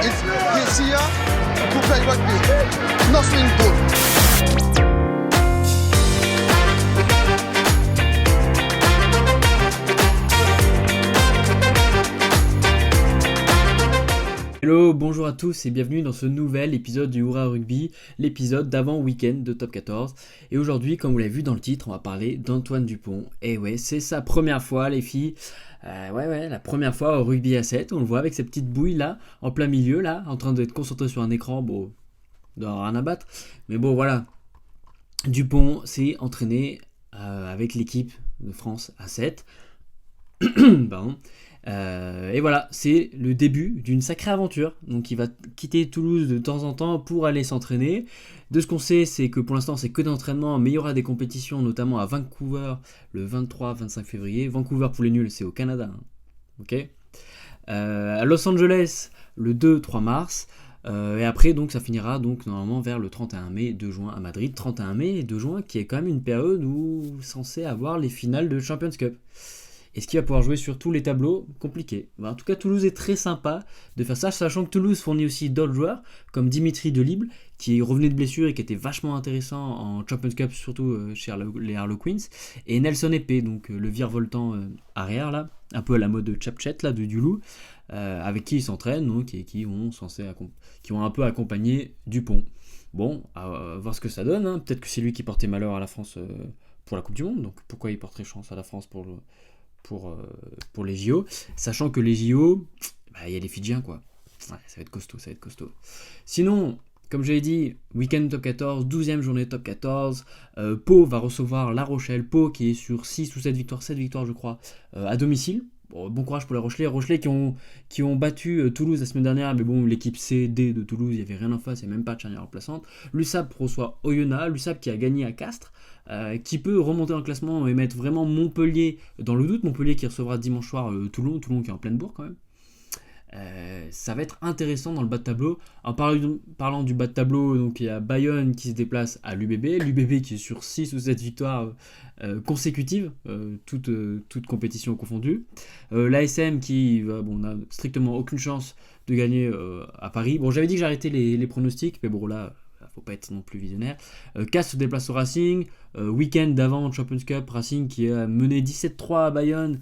It's this here to play rugby. Nothing good. Hello, bonjour à tous et bienvenue dans ce nouvel épisode du Hourra Rugby, l'épisode d'avant week-end de Top 14. Et aujourd'hui, comme vous l'avez vu dans le titre, on va parler d'Antoine Dupont. Et ouais, c'est sa première fois les filles, la première fois au rugby à 7. On le voit avec ses petites bouilles là, en plein milieu là, en train d'être concentré sur un écran, bon, il doit rien à battre. Mais bon voilà, Dupont s'est entraîné avec l'équipe de France à 7. Pardon. Et voilà, c'est le début d'une sacrée aventure. Donc il va quitter Toulouse de temps en temps pour aller s'entraîner. De ce qu'on sait, c'est que pour l'instant c'est que d'entraînement, mais il y aura des compétitions notamment à Vancouver le 23-25 février. Vancouver pour les nuls, c'est au Canada. Hein. Ok. À Los Angeles le 2-3 mars. Et après donc ça finira donc normalement vers le 31 mai, 2 juin à Madrid. 31 mai et 2 juin qui est quand même une période où censé avoir les finales de Champions Cup. Est-ce qu'il va pouvoir jouer sur tous les tableaux ? Compliqué. En tout cas, Toulouse est très sympa de faire ça, sachant que Toulouse fournit aussi d'autres joueurs, comme Dimitri Delibes, qui revenait de blessure et qui était vachement intéressant en Champions Cup, surtout chez les Harlequins, et Nelson Epé, donc le virevoltant arrière, là, un peu à la mode Chapchet, là, du Loup, avec qui ils s'entraînent, donc, et qui ont un peu accompagné Dupont. Bon, à voir ce que ça donne, hein. Peut-être que c'est lui qui portait malheur à la France pour la Coupe du Monde, donc pourquoi il porterait chance à la France pour les JO, sachant que les JO, il y a les Fidjiens quoi. Ouais, ça va être costaud. Sinon, comme j'avais dit, week-end top 14, 12e journée top 14, Pau va recevoir La Rochelle, Pau qui est sur 6 ou 7 victoires je crois, à domicile. Bon courage pour les Rochelais qui ont battu Toulouse la semaine dernière, mais bon, l'équipe CD de Toulouse, il n'y avait rien en face, il n'y a même pas de charnière remplaçante. L'USAP reçoit Oyonnax, l'USAP qui a gagné à Castres, qui peut remonter en classement et mettre vraiment Montpellier dans le doute. Montpellier qui recevra dimanche soir Toulon qui est en pleine bourre quand même. Ça va être intéressant dans le bas de tableau. En parlant du bas de tableau, donc il y a Bayonne qui se déplace à l'UBB qui est sur 6 ou 7 victoires consécutives, toutes compétitions confondues. L'ASM qui n'a strictement aucune chance de gagner à Paris. Bon, j'avais dit que j'arrêtais les pronostics, mais bon là, faut pas être non plus visionnaire. Castres se déplace au Racing. Week-end d'avant Champions Cup, Racing qui a mené 17-3 à Bayonne.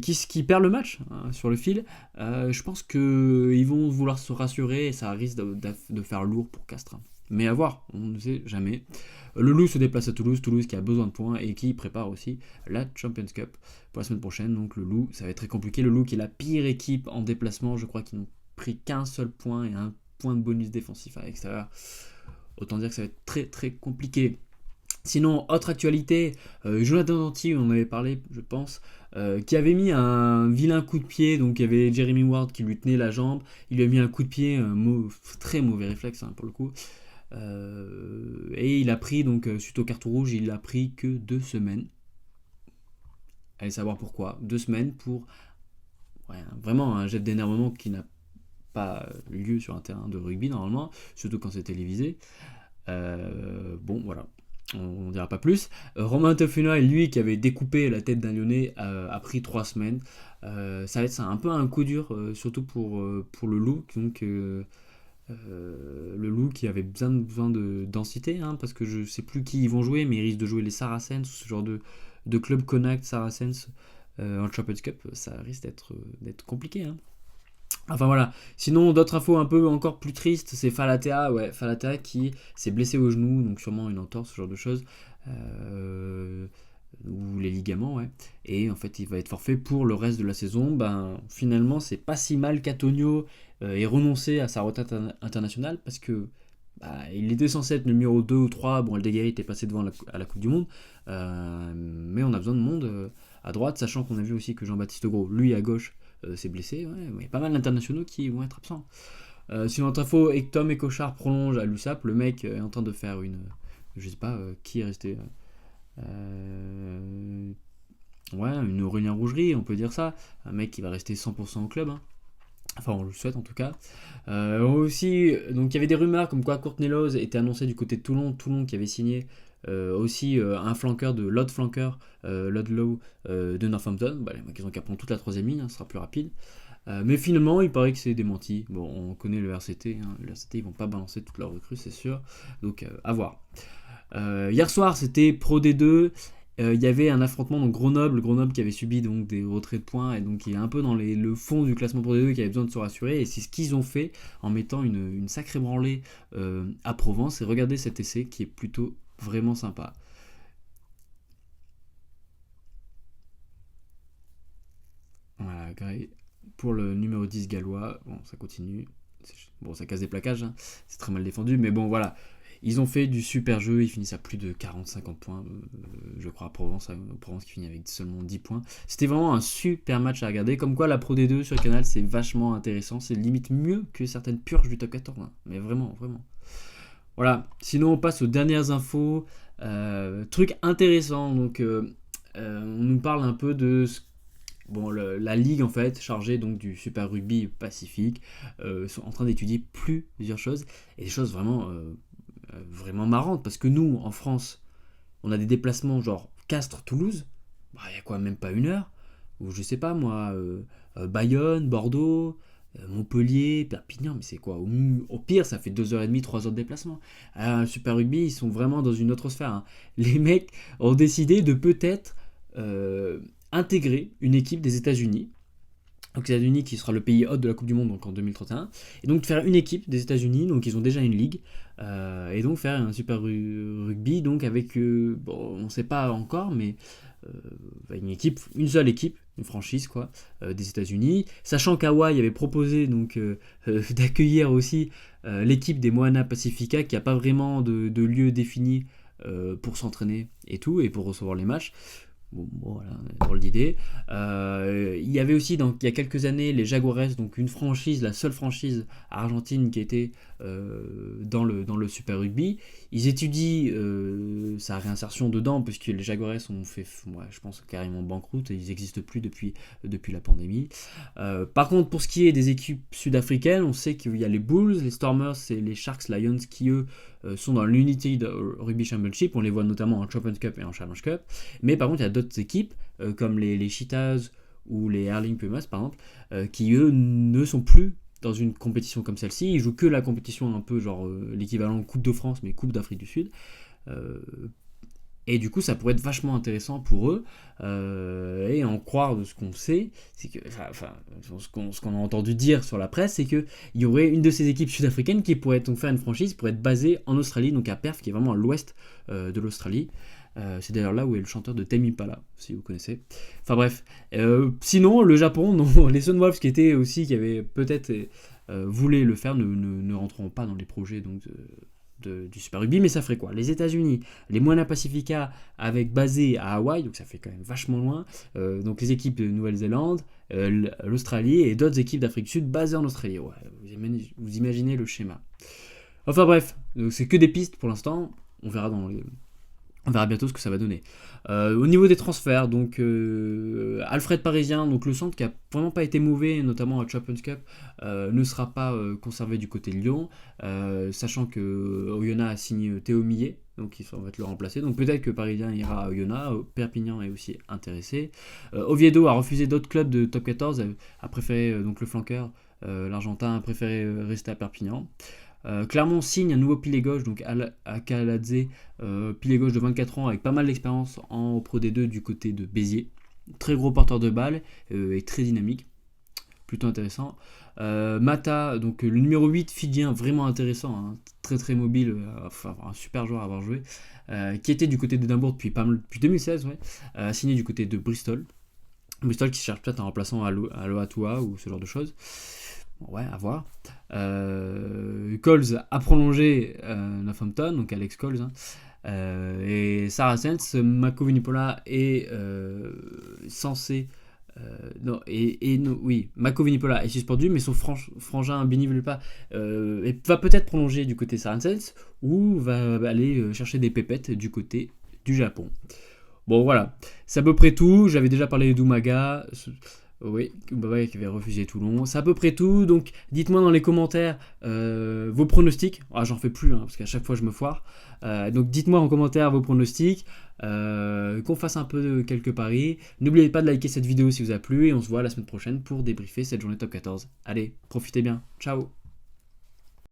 Qui perd le match sur le fil. Je pense qu'ils vont vouloir se rassurer et ça risque de faire lourd pour Castres. Mais à voir, on ne sait jamais. Le Loup se déplace à Toulouse qui a besoin de points et qui prépare aussi la Champions Cup pour la semaine prochaine. Donc le Loup, ça va être très compliqué. Le Loup qui est la pire équipe en déplacement, je crois qu'ils n'ont pris qu'un seul point et un point de bonus défensif à l'extérieur. Autant dire que ça va être très très compliqué. Sinon, autre actualité, Jonathan Danty, on en avait parlé, je pense, qui avait mis un vilain coup de pied, donc il y avait Jeremy Ward qui lui tenait la jambe, il lui a mis un coup de pied, très mauvais réflexe pour le coup, et il a pris, donc suite au carton rouge, il a pris que 2 semaines. Allez savoir pourquoi, 2 semaines pour vraiment un jet d'énervement qui n'a pas lieu sur un terrain de rugby normalement, surtout quand c'est télévisé. Bon voilà. On ne dira pas plus. Romain Tofuna, lui qui avait découpé la tête d'un Lyonnais, a pris 3 semaines. Ça va être un peu un coup dur, surtout pour le Loup. Donc, le Loup qui avait besoin de densité, parce que je ne sais plus qui ils vont jouer, mais ils risquent de jouer les Saracens, ce genre de club Connacht Saracens en Champions Cup. Ça risque d'être compliqué. Enfin voilà, sinon d'autres infos un peu encore plus tristes, c'est Falatea qui s'est blessé au genou, donc sûrement une entorse, ce genre de choses, ou les ligaments, et en fait il va être forfait pour le reste de la saison. Finalement c'est pas si mal qu'Antonio ait renoncé à sa retraite internationale, parce que il était censé être numéro 2 ou 3, Aldeguerri était passé devant à la Coupe du Monde, mais on a besoin de monde à droite, sachant qu'on a vu aussi que Jean-Baptiste Gros, lui à gauche, s'est blessé, il y a pas mal d'internationaux qui vont être absents. Sinon, notre info, Tom Ecochard prolonge à l'USAP. Le mec est en train de faire je sais pas qui est resté, une Aurélien Rougerie, on peut dire ça. Un mec qui va rester 100% au club. Enfin, on le souhaite en tout cas. Aussi, donc il y avait des rumeurs comme quoi Courtney Lawes était annoncé du côté de Toulon qui avait signé aussi un flanqueur de Ludlow de Northampton. Les mecs ils ont qu'à prendre toute la troisième ligne, ce sera plus rapide. Mais finalement, il paraît que c'est démenti. Bon, on connaît le RCT, hein. Le RCT, ils vont pas balancer toute leur recrue, c'est sûr. Donc, à voir. Hier soir, c'était Pro D2. Il y avait un affrontement, donc Grenoble qui avait subi donc des retraits de points et donc il est un peu dans le fond du classement Pro D2 qui avait besoin de se rassurer, et c'est ce qu'ils ont fait en mettant une sacrée branlée à Provence. Et regardez cet essai qui est plutôt vraiment sympa. Voilà, pour le numéro 10 gallois, bon ça continue, bon ça casse des plaquages, hein. C'est très mal défendu, mais bon voilà. Ils ont fait du super jeu, ils finissent à plus de 40-50 points, je crois, à Provence qui finit avec seulement 10 points. C'était vraiment un super match à regarder, comme quoi la Pro D2 sur Canal, c'est vachement intéressant, c'est limite mieux que certaines purges du top 14, hein. Mais vraiment, vraiment. Voilà, sinon on passe aux dernières infos, truc intéressant, donc on nous parle un peu de la ligue en fait, chargée donc du Super Rugby Pacifique, sont en train d'étudier plusieurs choses, et des choses vraiment marrantes, parce que nous, en France, on a des déplacements genre Castres-Toulouse, il y a quoi, même pas 1 heure, ou je sais pas moi, Bayonne, Bordeaux, Montpellier, Perpignan, mais c'est quoi, au pire ça fait 2h30, 3 heures de déplacement. Super Rugby, ils sont vraiment dans une autre sphère, hein. Les mecs ont décidé de peut-être intégrer une équipe des États-Unis. Donc les États-Unis qui sera le pays hôte de la Coupe du Monde donc en 2031, et donc de faire une équipe des États-Unis, donc ils ont déjà une ligue, et donc faire un super rugby donc avec, on ne sait pas encore, mais une seule équipe, une franchise quoi, des États-Unis, sachant qu'Hawaï avait proposé donc d'accueillir aussi l'équipe des Moana Pacifica qui n'a pas vraiment de lieu défini pour s'entraîner et tout, et pour recevoir les matchs. Bon, voilà, drôle d'idée. Il y avait aussi, il y a quelques années, les Jaguares, donc une franchise, la seule franchise argentine qui était dans le Super Rugby. Ils étudient sa réinsertion dedans, puisque les Jaguares ont fait, je pense, carrément banqueroute, et ils n'existent plus depuis la pandémie. Par contre, pour ce qui est des équipes sud-africaines, on sait qu'il y a les Bulls, les Stormers et les Sharks Lions qui, eux, sont dans l'United Rugby Championship. On les voit notamment en Champions Cup et en Challenge Cup. Mais par contre, il y a d'autres équipes, comme les Cheetahs ou les Hurling Pumas, par exemple, qui, eux, ne sont plus dans une compétition comme celle-ci. Ils jouent que la compétition un peu genre l'équivalent Coupe de France, mais Coupe d'Afrique du Sud. Et du coup, ça pourrait être vachement intéressant pour eux. Et en croire de ce qu'on sait, c'est que, ce qu'on a entendu dire sur la presse, c'est qu'il y aurait une de ces équipes sud-africaines qui pourrait donc faire une franchise, pourrait être basée en Australie, donc à Perth, qui est vraiment à l'ouest de l'Australie. C'est d'ailleurs là où est le chanteur de Tame Impala, si vous connaissez. Enfin bref. Sinon, le Japon, non, les Sunwolves qui avaient peut-être voulu le faire, ne rentreront pas dans les projets donc du Super Rugby, mais ça ferait quoi? Les États-Unis, les Moana Pacifica avec basé à Hawaï, donc ça fait quand même vachement loin. Donc les équipes de Nouvelle-Zélande, l'Australie et d'autres équipes d'Afrique du Sud basées en Australie. Ouais, vous imaginez le schéma. Enfin bref, donc c'est que des pistes pour l'instant. On verra bientôt ce que ça va donner. Au niveau des transferts, donc Alfred Parisien, donc le centre qui a vraiment pas été mauvais, notamment à Champions Cup, ne sera pas conservé du côté de Lyon, sachant que Oyonnax a signé Théo Millet, donc il va être le remplacer. Donc peut-être que Parisien ira à Oyonnax. Perpignan est aussi intéressé. Oviedo a refusé d'autres clubs de top 14, a préféré donc le flanqueur, l'Argentin a préféré rester à Perpignan. Clermont signe un nouveau pilier gauche, donc Akaladze, pilier gauche de 24 ans avec pas mal d'expérience en Pro D2 du côté de Béziers. Très gros porteur de balle et très dynamique, plutôt intéressant. Mata, donc le numéro 8 fidjien, vraiment intéressant, hein, très très mobile, un super joueur à avoir joué, qui était du côté d'Édimbourg depuis 2016, signé du côté de Bristol. Bristol qui cherche peut-être un remplaçant à Loatua ou ce genre de choses. Ouais, à voir. Coles a prolongé Northampton, donc Alex Coles, hein. Et Saracens, Mako Vunipola est censé... Mako Vunipola est suspendu, mais son frangin Bini Vulupa va peut-être prolonger du côté Saracens, ou va aller chercher des pépettes du côté du Japon. Bon voilà, c'est à peu près tout. J'avais déjà parlé d'Umaga. Oui, Baba qui avait refusé Toulon. C'est à peu près tout. Donc dites-moi dans les commentaires vos pronostics. Ah, j'en fais plus parce qu'à chaque fois je me foire. Donc dites-moi en commentaire vos pronostics. Qu'on fasse un peu de quelques paris. N'oubliez pas de liker cette vidéo si vous a plu. Et on se voit la semaine prochaine pour débriefer cette journée top 14. Allez, profitez bien. Ciao.